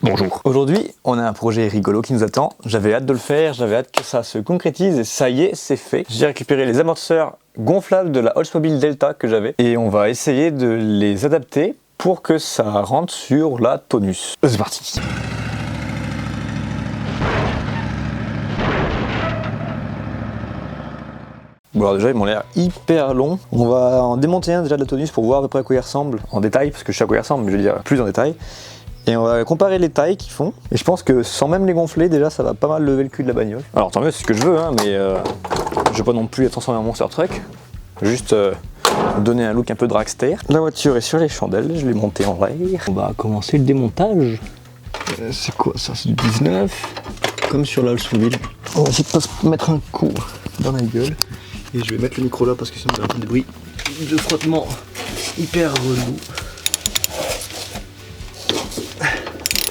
Bonjour. Aujourd'hui, on a un projet rigolo qui nous attend. J'avais hâte de le faire, j'avais hâte que ça se concrétise et ça y est, c'est fait. J'ai récupéré les amortisseurs gonflables de la Oldsmobile Delta que j'avais et on va essayer de les adapter pour que ça rentre sur la Tonus. C'est parti. Bon alors déjà ils m'ont l'air hyper longs. On va en démonter un déjà de la Tonus pour voir à peu près à quoi il ressemble en détail, parce que je sais à quoi il ressemble, mais je veux dire plus en détail. Et on va comparer les tailles qu'ils font. Et je pense que sans même les gonfler, déjà ça va pas mal lever le cul de la bagnole. Alors tant mieux, c'est ce que je veux, hein, mais je vais pas non plus être transformé en monster truck. Juste donner un look un peu dragster. La voiture est sur les chandelles, je l'ai montée en l'air. On va commencer le démontage. C'est quoi ça? C'est du 19, comme sur la Oldsmobile. On va essayer de pas se mettre un coup dans la gueule. Et je vais mettre le micro là parce que sinon il y a un peu de bruit de frottement hyper relou.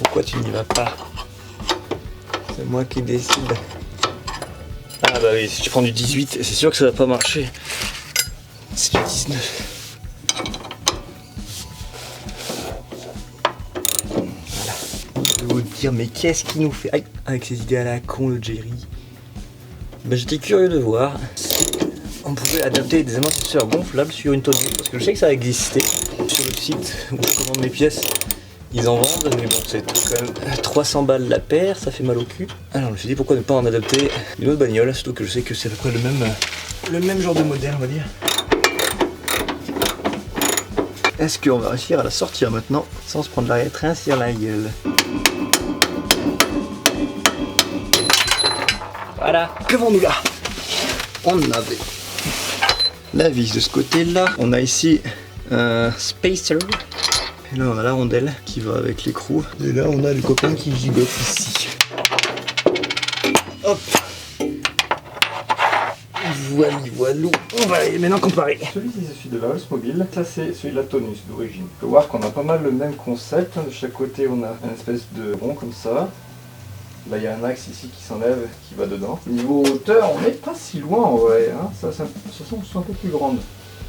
Pourquoi tu n'y vas pas? C'est moi qui décide. Ah bah oui, si tu prends du 18, c'est sûr que ça va pas marcher. C'est du 19. Voilà. Je vais vous dire, mais qu'est-ce qu'il nous fait avec ses idées à la con, le Jerry? Bah, j'étais curieux de voir si on pouvait adapter des amortisseurs gonflables sur une Tonus, parce que je sais que ça existait sur le site où je commande mes pièces. Ils en vendent, mais bon, c'est quand même 300 balles la paire, ça fait mal au cul. Alors je me suis dit pourquoi ne pas en adapter une autre bagnole, surtout que je sais que c'est à peu près le même genre de modèle, on va dire. Est-ce qu'on va réussir à la sortir maintenant sans se prendre la train sur la gueule? Voilà, qu'avons-nous là? On avait la vis de ce côté-là, on a ici un spacer. Et là on a la rondelle qui va avec l'écrou. Et là on a le copain qui gigote ici. Hop. Voilou. On va aller maintenant comparer. Celui-ci c'est celui de la Oldsmobile, ça c'est celui de la Tonus d'origine. On peut voir qu'on a pas mal le même concept. De chaque côté on a une espèce de rond comme ça. Là il y a un axe ici qui s'enlève, qui va dedans. Niveau hauteur on n'est pas si loin en vrai. Hein. Ça sont un peu plus grandes,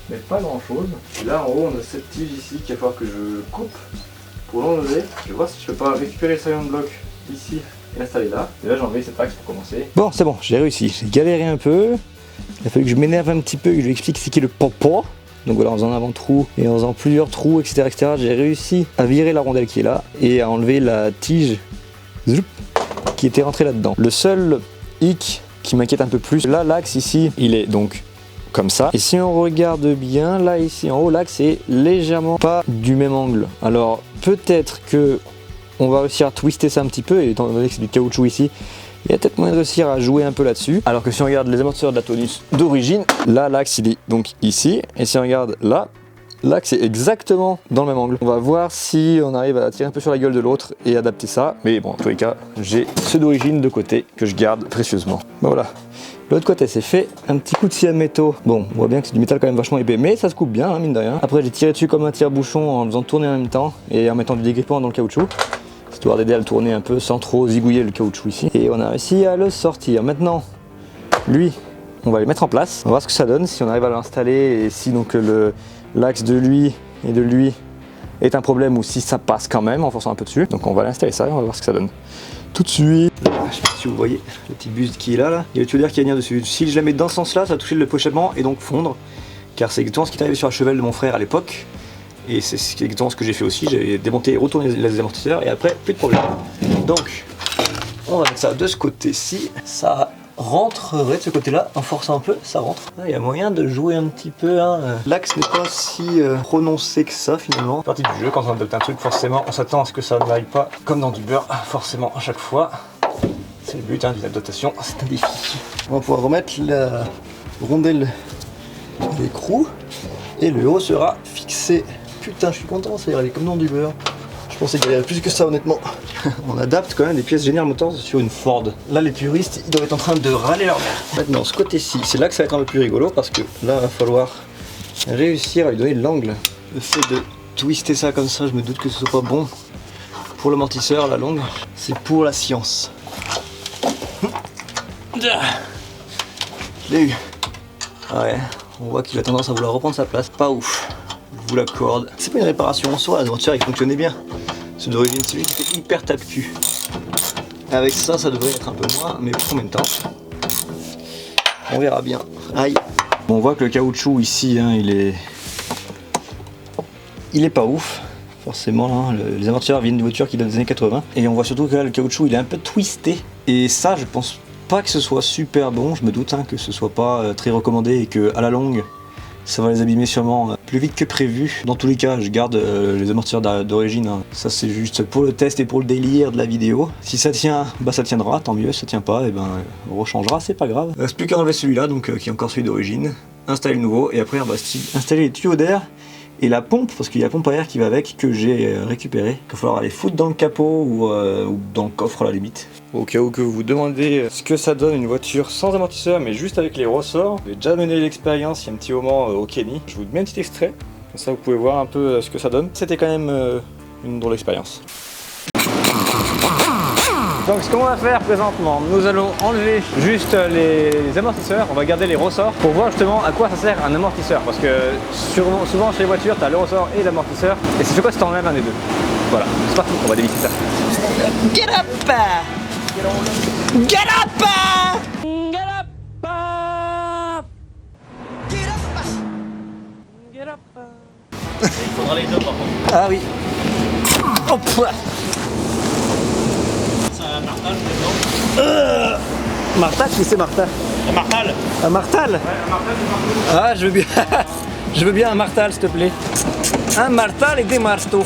mais pas grand chose. Et là en haut on a cette tige ici qu'il va falloir que je coupe pour l'enlever. Je vais voir si je peux pas récupérer le silent block ici et l'installer là. Et là j'ai enlevé cet axe pour commencer. Bon c'est bon, j'ai réussi, j'ai galéré un peu. Il a fallu que je m'énerve un petit peu et que je lui explique ce qu'est le papa. Donc voilà, en faisant un avant-trou et en faisant plusieurs trous, etc. j'ai réussi à virer la rondelle qui est là et à enlever la tige qui était rentrée là-dedans. Le seul hic qui m'inquiète un peu plus, là l'axe ici, il est donc comme ça. Et si on regarde bien, là ici en haut, l'axe est légèrement pas du même angle. Alors peut-être que on va réussir à twister ça un petit peu, et étant donné que c'est du caoutchouc ici, il y a peut-être moyen de réussir à jouer un peu là-dessus. Alors que si on regarde les amortisseurs de la Tonus d'origine, là l'axe il est donc ici, et si on regarde là, l'axe est exactement dans le même angle. On va voir si on arrive à tirer un peu sur la gueule de l'autre et adapter ça. Mais bon, en tous les cas, j'ai ceux d'origine de côté que je garde précieusement. Ben voilà. L'autre côté c'est fait, un petit coup de scie à métaux. Bon, on voit bien que c'est du métal quand même vachement épais, mais ça se coupe bien, hein, mine de rien. Après j'ai tiré dessus comme un tire-bouchon en le faisant tourner en même temps et en mettant du dégrippant dans le caoutchouc, histoire d'aider à le tourner un peu sans trop zigouiller le caoutchouc ici. Et on a réussi à le sortir. Maintenant, lui, on va le mettre en place. On va voir ce que ça donne, si on arrive à l'installer et si donc l'axe de lui et de lui est un problème ou si ça passe quand même en forçant un peu dessus. Donc on va l'installer ça et on va voir ce que ça donne. Tout de suite. Je sais pas si vous voyez le petit buste qui est là. Il y a le tuyau d'air qui va venir dessus. Si je la mets dans ce sens là, ça va toucher le pot échappement et donc fondre. Car c'est exactement ce qui est arrivé sur la Chevelle de mon frère à l'époque. Et c'est exactement ce que j'ai fait aussi. J'ai démonté et retourné les amortisseurs et après plus de problème. Donc on va mettre ça de ce côté-ci. Ça rentrerait de ce côté-là, en forçant un peu, ça rentre. Il y a moyen de jouer un petit peu. Hein. L'axe n'est pas si prononcé que ça finalement. C'est partie du jeu, quand on adopte un truc, forcément on s'attend à ce que ça n'aille pas comme dans du beurre, forcément à chaque fois. C'est le but hein, d'une adaptation, c'est un défi. On va pouvoir remettre la rondelle d'écrou et le haut sera fixé. Putain, je suis content, ça irait comme dans du beurre. Je pensais qu'il y avait plus que ça honnêtement. On adapte quand même des pièces General Motors sur une Ford. Là les puristes ils doivent être en train de râler leur mère. Maintenant ce côté-ci, c'est là que ça va être un peu plus rigolo parce que là il va falloir réussir à lui donner l'angle. Le fait de twister ça comme ça, je me doute que ce soit pas bon pour l'amortisseur, la longue. C'est pour la science. Je l'ai eu. Ouais, on voit qu'il a tendance à vouloir reprendre sa place. Pas ouf. Je vous l'accorde. C'est pas une réparation en soi, la voiture elle fonctionnait bien. Ceux d'origine, celui qui était hyper tape-cul. Avec ça, ça devrait être un peu moins, mais pour combien de temps? On verra bien. Aïe. Bon, on voit que le caoutchouc ici, hein, il est pas ouf. Forcément, hein, les amortisseurs viennent de voitures qui datent des années 80. Et on voit surtout que là, le caoutchouc, il est un peu twisté. Et ça, je pense pas que ce soit super bon. Je me doute que ce soit pas très recommandé et que à la longue, ça va les abîmer sûrement plus vite que prévu. Dans tous les cas, je garde les amortisseurs d'origine. Hein. Ça, c'est juste pour le test et pour le délire de la vidéo. Si ça tient, bah ça tiendra. Tant mieux. Si ça tient pas, et ben on rechangera. C'est pas grave. Il reste plus qu'à enlever celui-là, donc qui est encore celui d'origine. Installer le nouveau et après on va installer les tuyaux d'air. Et la pompe, parce qu'il y a la pompe à air qui va avec, que j'ai récupérée. Il va falloir aller foutre dans le capot ou dans le coffre à la limite. Au cas où que vous vous demandez ce que ça donne une voiture sans amortisseur mais juste avec les ressorts, j'ai déjà mené l'expérience il y a un petit moment au Kenny. Je vous mets un petit extrait, comme ça vous pouvez voir un peu ce que ça donne. C'était quand même une drôle d'expérience. Donc ce qu'on va faire présentement, nous allons enlever juste les amortisseurs, on va garder les ressorts pour voir justement à quoi ça sert un amortisseur. Parce que souvent chez les voitures, tu as le ressort et l'amortisseur, et c'est quoi si tu enlèves un des deux. Voilà, c'est parti, on va dévisser ça. Get up! Get up! Get up! Get up! Get up! Il faudra les deux par contre. Ah oui. Oh, Martal, Martal, qui c'est Martal? Un Martal. Un Martal? Ouais, un Martal, c'est Martal. Ah, je veux bien. Je veux bien un Martal, s'il te plaît. Un Martal et des marteaux.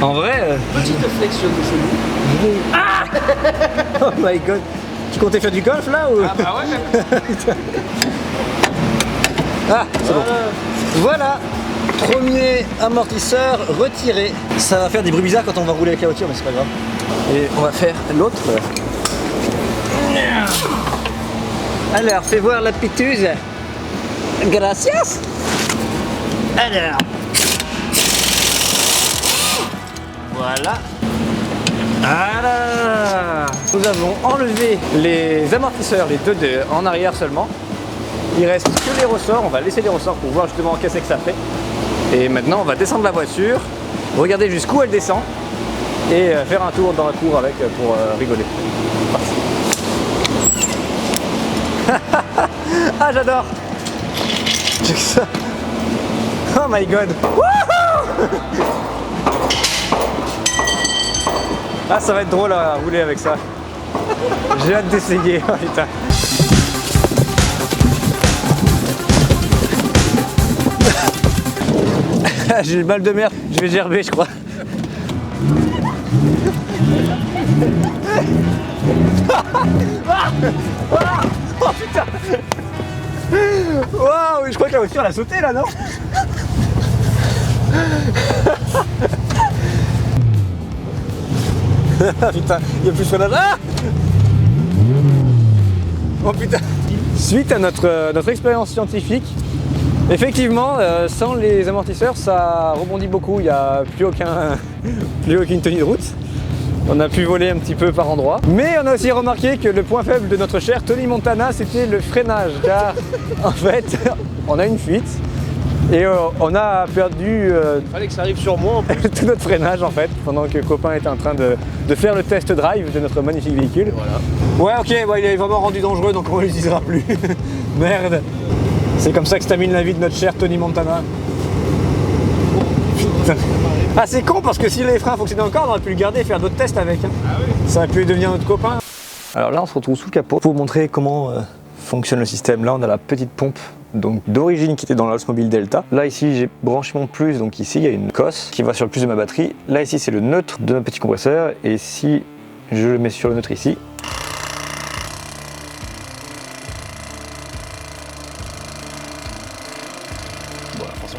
En vrai. Petite flexion de cheveux. Ah. Oh my god. Tu comptais faire du golf là ou? Ah bah ouais. Ah, c'est bon. Voilà, premier amortisseur retiré. Ça va faire des bruits bizarres quand on va rouler avec la voiture, mais c'est pas grave. Et on va faire l'autre. Alors, fais voir la pituse. Gracias. Alors. Voilà. Voilà. Nous avons enlevé les amortisseurs, les deux en arrière seulement. Il reste que les ressorts, on va laisser les ressorts pour voir justement qu'est-ce que ça fait. Et maintenant on va descendre la voiture, regarder jusqu'où elle descend et faire un tour dans la cour avec pour rigoler. Ah j'adore. Check ça. Oh my god. Wouhou. Ah ça va être drôle à rouler avec ça. J'ai hâte d'essayer. Oh putain. J'ai le mal de mer, je vais gerber je crois. Oh putain. Waouh, je crois que la voiture elle a sauté là, non? Putain, il n'y a plus de freinage. Ah. Oh putain. Suite à notre expérience scientifique, effectivement, sans les amortisseurs, ça rebondit beaucoup, il n'y a plus aucune tenue de route. On a pu voler un petit peu par endroits. Mais on a aussi remarqué que le point faible de notre cher Tony Montana, c'était le freinage. Car en fait, on a une fuite et on a perdu fallait que ça arrive sur moi en plus. tout notre freinage en fait, pendant que copain était en train de faire le test drive de notre magnifique véhicule. Et voilà. Ouais ok, il est vraiment rendu dangereux donc on ne l'utilisera plus. Merde. C'est comme ça que se termine la vie de notre cher Tony Montana. Ah c'est con parce que si les freins fonctionnaient encore, on aurait pu le garder et faire d'autres tests avec. Hein. Ah oui. Ça aurait pu devenir notre copain. Alors là on se retrouve sous le capot pour vous montrer comment fonctionne le système. Là on a la petite pompe donc d'origine qui était dans l'Oldsmobile Delta. Là ici j'ai branché mon plus, donc ici il y a une cosse qui va sur le plus de ma batterie. Là ici c'est le neutre de notre petit compresseur et si je le mets sur le neutre ici,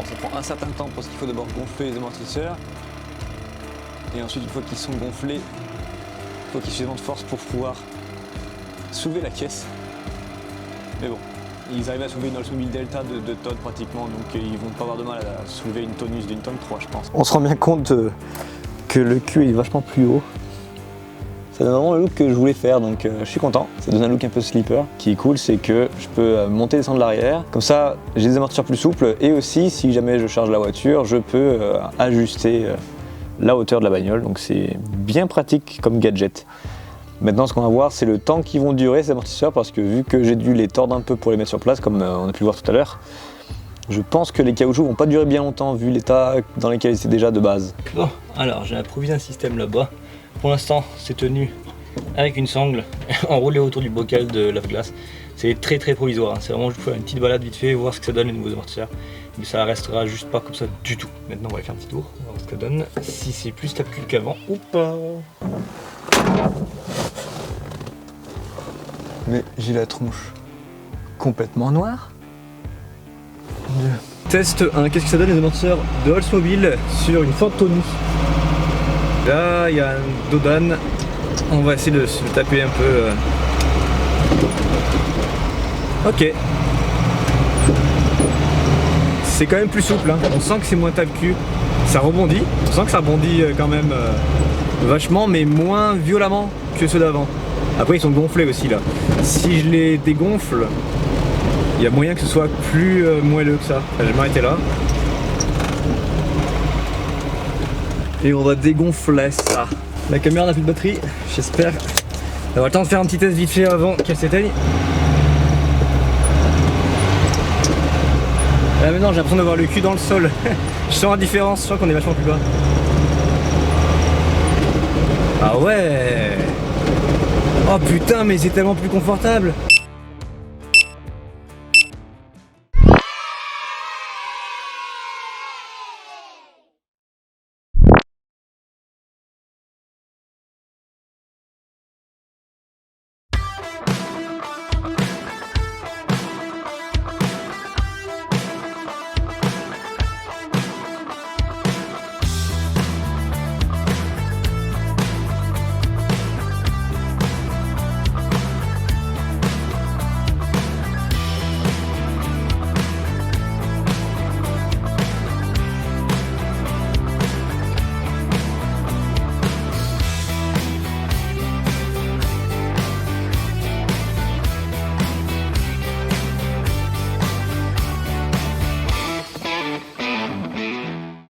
ça prend un certain temps parce qu'il faut d'abord gonfler les amortisseurs et ensuite une fois qu'ils sont gonflés, il faut qu'il y ait suffisamment de force pour pouvoir soulever la caisse. Mais bon, ils arrivent à soulever une Oldsmobile Delta de 2 tonnes pratiquement, donc ils vont pas avoir de mal à soulever une tonus d'une tonne 3 je pense. On se rend bien compte que le cul est vachement plus haut Ça donne vraiment le look que je voulais faire, donc je suis content. Ça donne un look un peu sleeper. Ce qui est cool, c'est que je peux monter et descendre l'arrière. Comme ça, j'ai des amortisseurs plus souples et aussi, si jamais je charge la voiture, je peux ajuster la hauteur de la bagnole. Donc c'est bien pratique comme gadget. Maintenant, ce qu'on va voir, c'est le temps qu'ils vont durer ces amortisseurs, parce que vu que j'ai dû les tordre un peu pour les mettre sur place, comme on a pu le voir tout à l'heure, je pense que les caoutchoucs vont pas durer bien longtemps vu l'état dans lequel ils étaient déjà de base. Bon, alors j'ai improvisé un système là-bas. Pour l'instant, c'est tenu avec une sangle enroulée autour du bocal de lave-glace. C'est très provisoire, hein. C'est vraiment juste pour faire une petite balade vite fait, voir ce que ça donne les nouveaux amortisseurs. Mais ça restera juste pas comme ça du tout. Maintenant, on va aller faire un petit tour, on va voir ce que ça donne. Si c'est plus stable qu'avant ou pas. Mais j'ai la tronche complètement noire. Test 1, qu'est-ce que ça donne les amortisseurs de Oldsmobile sur une Ford Taunus? Là, il y a un Dodan. On va essayer de se taper un peu. Ok. C'est quand même plus souple, hein. On sent que c'est moins tape-cul. Ça rebondit. On sent que ça rebondit quand même vachement, mais moins violemment que ceux d'avant. Après, ils sont gonflés aussi là. Si je les dégonfle, il y a moyen que ce soit plus moelleux que ça. Je vais m'arrêter là. Et on va dégonfler ça. La caméra n'a plus de batterie, j'espère. On va le temps de faire un petit test vite fait avant qu'elle s'éteigne. Là maintenant j'ai l'impression d'avoir le cul dans le sol. Je sens la différence, je sens qu'on est vachement plus bas. Ah ouais. Oh putain, mais c'est tellement plus confortable.